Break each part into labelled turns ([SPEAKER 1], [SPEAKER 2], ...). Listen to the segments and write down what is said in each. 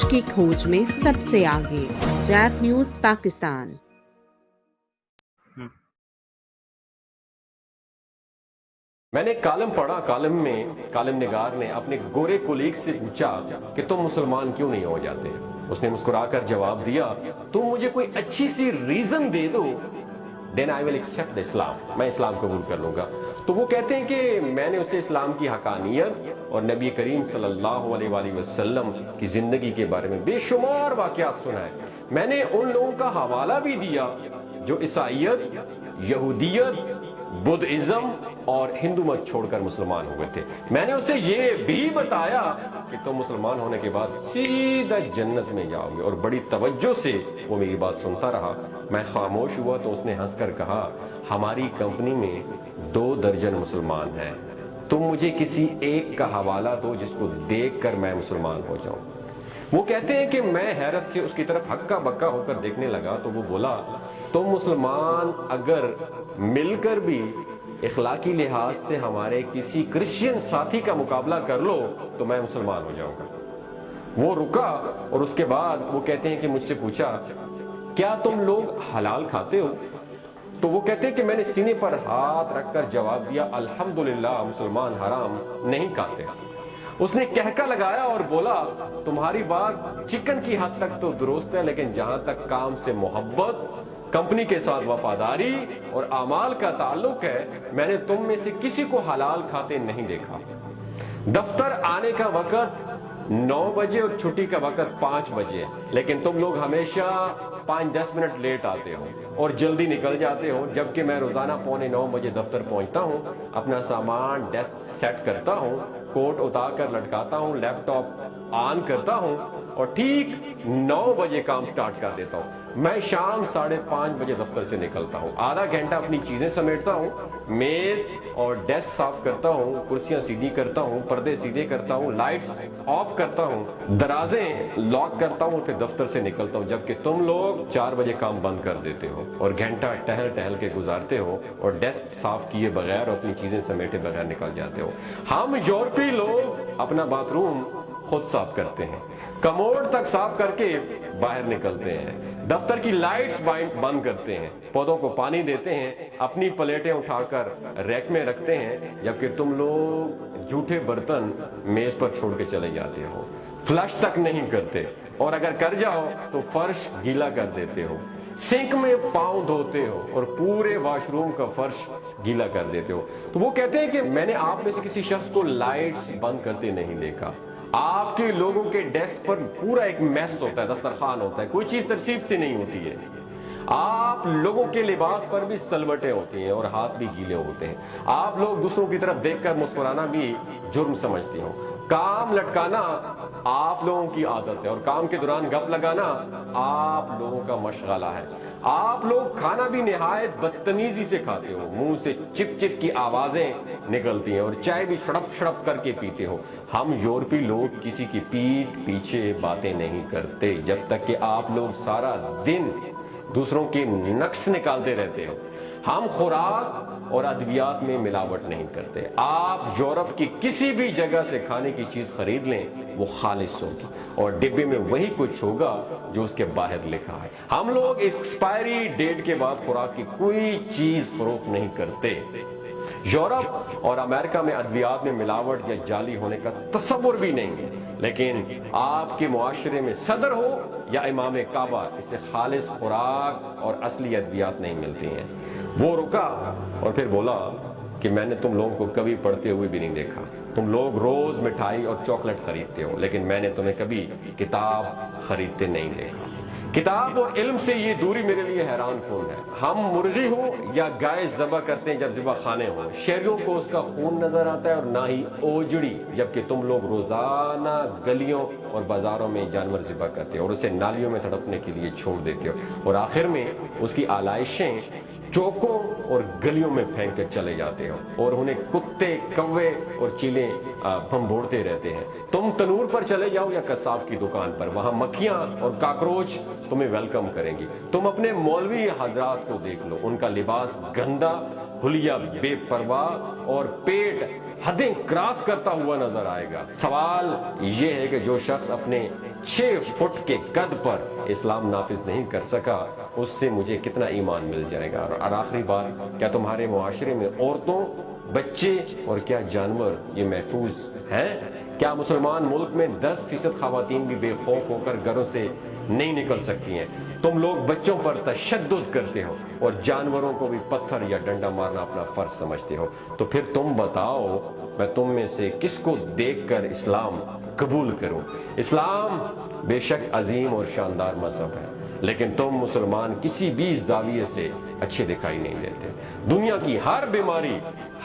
[SPEAKER 1] सच की खोज में सबसे आगे, जैक न्यूज पाकिस्तान।
[SPEAKER 2] मैंने कॉलम पढ़ा, कॉलम में कॉलम निगार ने अपने गोरे कोलीग से पूछा कि तुम मुसलमान क्यों नहीं हो जाते। उसने मुस्कुराकर जवाब दिया, तुम मुझे कोई अच्छी सी रीजन दे दो, देन आई विल एक्सेप्ट इस्लाम, मैं इस्लाम कबूल कर लूंगा। तो वो कहते हैं कि मैंने उसे इस्लाम की हकानियत और नबी करीम सल्लल्लाहु अलैहि वसल्लम की जिंदगी के बारे में बेशुमार वाकयात सुनाए। मैंने उन लोगों का हवाला भी दिया जो ईसाईयत, यहूदियत, बुद्धिज्म और हिंदू मत छोड़कर मुसलमान हो गए थे। मैंने उसे ये भी बताया कि तुम मुसलमान होने के बाद सीधा जन्नत में जाओगे, और बड़ी तवज्जो से वो मेरी बात सुनता रहा। मैं खामोश हुआ तो उसने हंसकर कहा, हमारी कंपनी में 2 दर्जन मुसलमान हैं, तुम मुझे किसी एक का हवाला दो जिसको देखकर मैं मुसलमान हो जाऊं। वो कहते हैं कि मैं हैरत से उसकी तरफ हक्का बक्का होकर देखने लगा तो वो बोला, तुम मुसलमान अगर मिलकर भी इखलाकी लिहाज से हमारे किसी क्रिश्चियन साथी का मुकाबला कर लो तो मैं मुसलमान हो जाऊंगा। वो रुका और उसके बाद वो कहते हैं कि मुझसे पूछा, क्या तुम लोग हलाल खाते हो? तो वो कहते हैं कि मैंने सीने पर हाथ रखकर जवाब दिया, अल्हम्दुलिल्लाह, मुसलमान हराम नहीं खाते। उसने कहका लगाया और बोला, तुम्हारी बात चिकन की हद तक तो दुरुस्त है, लेकिन जहां तक काम से मोहब्बत, कंपनी के साथ वफादारी और आमाल का ताल्लुक है, मैंने तुम में से किसी को हलाल खाते नहीं देखा। दफ्तर आने का वक्त 9 बजे और छुट्टी का वक्त 5 बजे, लेकिन तुम लोग हमेशा 5-10 मिनट लेट आते हो और जल्दी निकल जाते हो, जबकि मैं रोजाना 8:45 बजे दफ्तर पहुंचता हूं, अपना सामान डेस्क सेट करता हूं, कोट उतार कर लटकाता हूं, लैपटॉप ऑन करता हूं और ठीक 9 बजे काम स्टार्ट कर देता हूं। मैं शाम 5:30 बजे दफ्तर से निकलता हूं, आधा घंटा अपनी चीजें समेटता हूं, मेज और डेस्क साफ करता हूं, कुर्सियां सीधी करता हूं, पर्दे सीधे करता हूं, लाइट्स ऑफ करता हूं, दराजे लॉक करता हूं, फिर दफ्तर से निकलता हूं, जबकि तुम लोग 4 बजे काम बंद कर देते हो और घंटा टहल टहल के गुजारते हो और डेस्क साफ किए बगैर और अपनी चीजें समेटे बगैर निकल जाते हो। हम यूरोपीय लोग अपना बाथरूम खुद साफ करते हैं, कमोड तक साफ करके बाहर निकलते हैं, दफ्तर की लाइट्स बंद करते हैं, पौधों को पानी देते हैं, अपनी प्लेटें उठाकर रैक में रखते हैं, जबकि तुम लोग जूठे बर्तन मेज पर छोड़ के चले जाते हो, फ्लश तक नहीं करते, और अगर कर जाओ तो फर्श गीला कर देते हो, सिंक में पांव धोते हो और पूरे वॉशरूम का फर्श गीला कर देते हो। तो वो कहते हैं कि मैंने आप में से किसी शख्स को लाइट्स बंद करते नहीं देखा। आपके लोगों के डेस्क पर पूरा एक मेस होता है, दस्तरखान होता है, कोई चीज तरसीब से नहीं होती है। आप लोगों के लिबास पर भी सलवटें होती हैं और हाथ भी गीले होते हैं। आप लोग दूसरों की तरफ देखकर मुस्कुराना भी जुर्म समझते हो। काम लटकाना आप लोगों की आदत है और काम के दौरान गप लगाना आप लोगों का मशगला है। आप लोग खाना भी निहायत बदतमीजी से खाते हो, मुंह से चिप चिप की आवाजें निकलती हैं और चाय भी शड़प शड़प करके पीते हो। हम यूरोपीय लोग किसी की पीठ पीछे बातें नहीं करते जब तक कि आप लोग सारा दिन दूसरों के नक्श निकालते रहते हो। हम खुराक और अद्वियात में मिलावट नहीं करते। आप यूरोप की किसी भी जगह से खाने की चीज खरीद लें, वो खालिस होगी और डिब्बे में वही कुछ होगा जो उसके बाहर लिखा है। हम लोग एक्सपायरी डेट के बाद खुराक की कोई चीज फरोख्त नहीं करते। यूरोप और अमेरिका में अद्वियात में मिलावट या जाली होने का तस्वुर भी नहीं है, लेकिन आपके मुआशरे में सदर हो या इमाम काबा, इससे खालिस खुराक और असली अद्वियात नहीं मिलती हैं। वो रुका और फिर बोला कि मैंने तुम लोगों को कभी पढ़ते हुए भी नहीं देखा। तुम लोग रोज मिठाई और चॉकलेट खरीदते हो, लेकिन मैंने तुम्हें कभी किताब खरीदते नहीं देखा। किताब और इल्म से ये दूरी मेरे लिए हैरान कौन है। हम मुर्गी हो या गाय ज़बह करते हैं जब ज़िबा खाने हो, शहरियों को उसका खून नजर आता है और ना ही ओजड़ी, जबकि तुम लोग रोजाना गलियों और बाजारों में जानवर ज़िबा करते हो और उसे नालियों में तड़पने के लिए छोड़ देते हो और आखिर में उसकी आलाइशें चौकों और गलियों में फेंक कर चले जाते हो और उन्हें कुत्ते, कौवे और चीलें भंभोड़ते रहते हैं। तुम तनूर पर चले जाओ या कसाब की दुकान पर, वहां मक्खियां और काकरोच तुम्हें वेलकम करेंगी। तुम अपने मौलवी हजरात को देख लो, उनका लिबास गंदा, हुलिया बेपरवाह और पेट حدیں کراس کرتا ہوا نظر آئے گا۔ سوال یہ ہے کہ جو شخص اپنے 6 فٹ کے قد پر اسلام نافذ نہیں کر سکا، اس سے مجھے کتنا ایمان مل جائے گا؟ اور آخری بات، کیا تمہارے معاشرے میں عورتوں، بچے اور کیا جانور یہ محفوظ ہیں؟ کیا مسلمان ملک میں 10% خواتین بھی بے خوف ہو کر گھروں سے نہیں نکل سکتی ہیں؟ تم لوگ بچوں پر تشدد کرتے ہو اور جانوروں کو بھی پتھر یا ڈنڈا مارنا اپنا فرض سمجھتے ہو، تو پھر تم بتاؤ میں تم میں سے کس کو دیکھ کر اسلام قبول کروں؟ اسلام بے شک عظیم اور شاندار مذہب ہے، لیکن تم مسلمان کسی بھی زاویے سے اچھے دکھائی نہیں دیتے۔ دنیا کی ہر بیماری،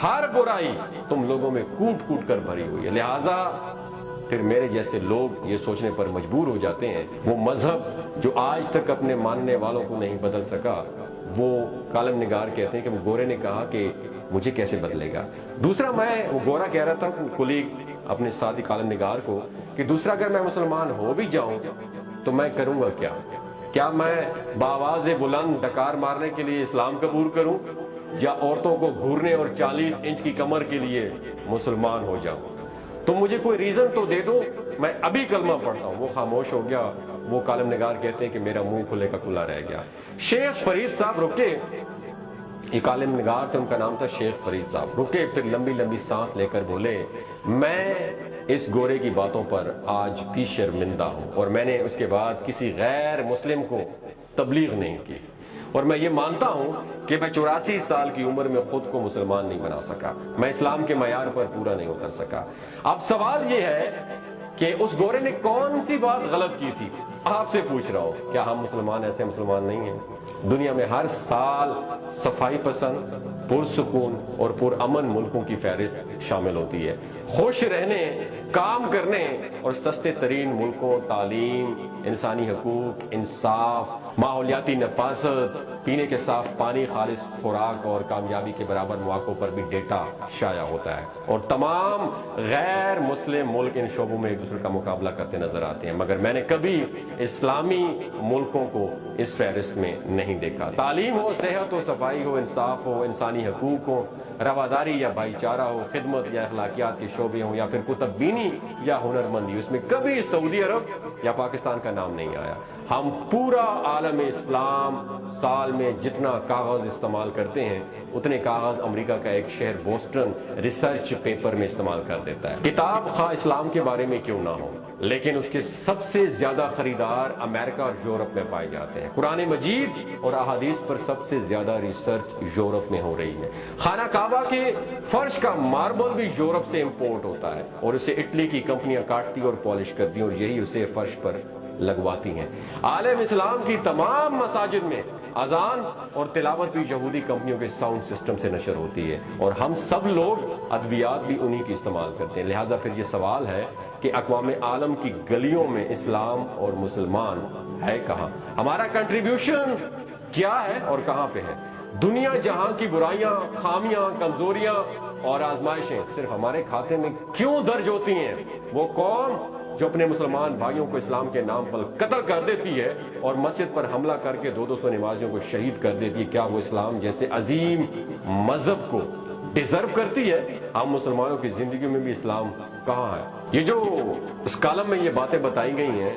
[SPEAKER 2] ہر برائی تم لوگوں میں کوٹ کوٹ کر بھری ہوئی ہے، لہٰذا پھر میرے جیسے لوگ یہ سوچنے پر مجبور ہو جاتے ہیں وہ مذہب جو آج تک اپنے ماننے والوں کو نہیں بدل سکا، وہ کالم نگار کہتے ہیں کہ وہ گورے نے کہا کہ مجھے کیسے بدلے گا۔ دوسرا، وہ گورا کہہ رہا تھا کولیگ اپنے ساتھی کالم نگار کو کہ دوسرا اگر میں مسلمان ہو بھی جاؤں تو میں کروں گا کیا میں بآواز بلند ڈکار مارنے کے لیے اسلام قبول کروں، یا عورتوں کو گھورنے اور 40 انچ کی کمر کے لیے مسلمان ہو جاؤں؟ تو مجھے کوئی ریزن تو دے دو، میں ابھی کلمہ پڑھتا ہوں۔ وہ خاموش ہو گیا۔ وہ کالم نگار کہتے ہیں کہ میرا منہ کھلے کا کھلا رہ گیا۔ شیخ فرید صاحب رکے، یہ کالم نگار تھے، ان کا نام تھا شیخ فرید صاحب، رکے، پھر لمبی لمبی سانس لے کر بولے، میں اس گورے کی باتوں پر آج بھی شرمندہ ہوں، اور میں نے اس کے بعد کسی غیر مسلم کو تبلیغ نہیں کی، اور میں یہ مانتا ہوں کہ میں 84 سال کی عمر میں خود کو مسلمان نہیں بنا سکا، میں اسلام کے معیار پر پورا نہیں اتر سکا۔ اب سوال یہ ہے کہ اس گورے نے کون سی بات غلط کی تھی؟ آپ سے پوچھ رہا ہوں، کیا ہم مسلمان ایسے مسلمان نہیں ہیں؟ دنیا میں ہر سال صفائی پسند، پرسکون اور پرامن ملکوں کی فہرست شامل ہوتی ہے۔ خوش رہنے، کام کرنے اور سستے ترین ملکوں، تعلیم، انسانی حقوق، انصاف، ماحولیاتی نفاست، پینے کے صاف پانی، خالص خوراک اور کامیابی کے برابر مواقع پر بھی ڈیٹا شائع ہوتا ہے، اور تمام غیر مسلم ملک ان شعبوں میں ایک دوسرے کا مقابلہ کرتے نظر آتے ہیں، مگر میں نے کبھی اسلامی ملکوں کو اس فہرست میں نہیں دیکھا۔ تعلیم ہو، صحت ہو، صفائی ہو، انصاف ہو، انسانی حقوق ہو، رواداری یا بھائی چارہ ہو، خدمت یا اخلاقیات کے شعبے ہوں، یا پھر کتب بینی یا ہنرمندی، اس میں کبھی سعودی عرب یا پاکستان کا نام نہیں آیا۔ ہم پورا عالم اسلام سال میں جتنا کاغذ استعمال کرتے ہیں اتنے کاغذ امریکہ کا ایک شہر بوسٹن ریسرچ پیپر میں استعمال کر دیتا ہے۔ کتاب خواہ اسلام کے بارے میں کیوں نہ ہو، لیکن اس کے سب سے زیادہ خریدار امریکہ اور یورپ میں پائے جاتے ہیں۔ قرآن مجید اور احادیث پر سب سے زیادہ ریسرچ یورپ میں ہو رہی ہے۔ خانہ کعبہ کے فرش کا ماربل بھی یورپ سے امپورٹ ہوتا ہے، اور اسے اٹلی کی کمپنیاں کاٹتی اور پالش کرتی ہیں، اور یہی اسے فرش پر لگواتی ہیں۔ عالم اسلام کی تمام مساجد میں اذان اور تلاوت بھی یہودی کمپنیوں کے ساؤنڈ سسٹم سے نشر ہوتی ہے، اور ہم سب لوگ ادویات بھی انہی کی استعمال کرتے ہیں۔ لہٰذا پھر یہ سوال ہے کہ اقوام عالم کی گلیوں میں اسلام اور مسلمان ہے کہاں؟ ہمارا کنٹریبیوشن کیا ہے اور کہاں پہ ہے؟ دنیا جہاں کی برائیاں، خامیاں، کمزوریاں اور آزمائشیں صرف ہمارے کھاتے میں کیوں درج ہوتی ہیں؟ وہ قوم جو اپنے مسلمان بھائیوں کو اسلام کے نام پر قتل کر دیتی ہے اور مسجد پر حملہ کر کے 200 نمازیوں کو شہید کر دیتی ہے، کیا وہ اسلام جیسے عظیم مذہب کو ڈیزرو کرتی ہے؟ ہم مسلمانوں کی زندگی میں بھی اسلام کہاں ہے؟ یہ جو اس کالم میں یہ باتیں بتائی گئی ہیں،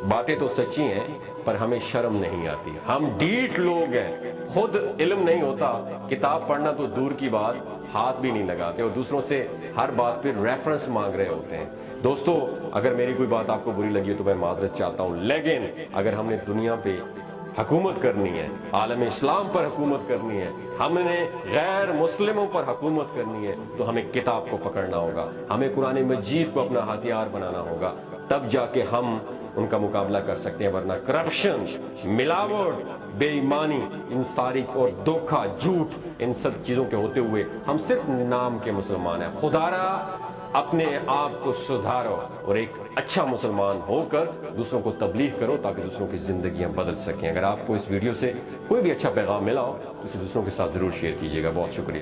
[SPEAKER 2] باتیں تو سچی ہیں، پر ہمیں شرم نہیں آتی۔ ہم ڈیٹ لوگ ہیں، خود علم نہیں ہوتا، کتاب پڑھنا تو دور کی بات، ہاتھ بھی نہیں لگاتے، اور دوسروں سے ہر بات پہ ریفرنس مانگ رہے ہوتے ہیں۔ دوستو، اگر میری کوئی بات آپ کو بری لگی ہے تو میں معذرت چاہتا ہوں، لیکن اگر ہم نے دنیا پہ حکومت کرنی ہے، عالم اسلام پر حکومت کرنی ہے، ہم نے غیر مسلموں پر حکومت کرنی ہے، تو ہمیں کتاب کو پکڑنا ہوگا، ہمیں قرآن مجید کو اپنا ہتھیار بنانا ہوگا، تب جا کے ہم ان کا مقابلہ کر سکتے ہیں، ورنہ کرپشن، ملاوٹ، بے ایمانی، ان ساری اور دھوکہ، جھوٹ، ان سب چیزوں کے ہوتے ہوئے ہم صرف نام کے مسلمان ہیں۔ خدا را اپنے آپ کو سدھارو اور ایک اچھا مسلمان ہو کر دوسروں کو تبلیغ کرو تاکہ دوسروں کی زندگیاں بدل سکیں۔ اگر آپ کو اس ویڈیو سے کوئی بھی اچھا پیغام ملا ہو تو اسے دوسروں کے ساتھ ضرور شیئر کیجیے گا۔ بہت شکریہ۔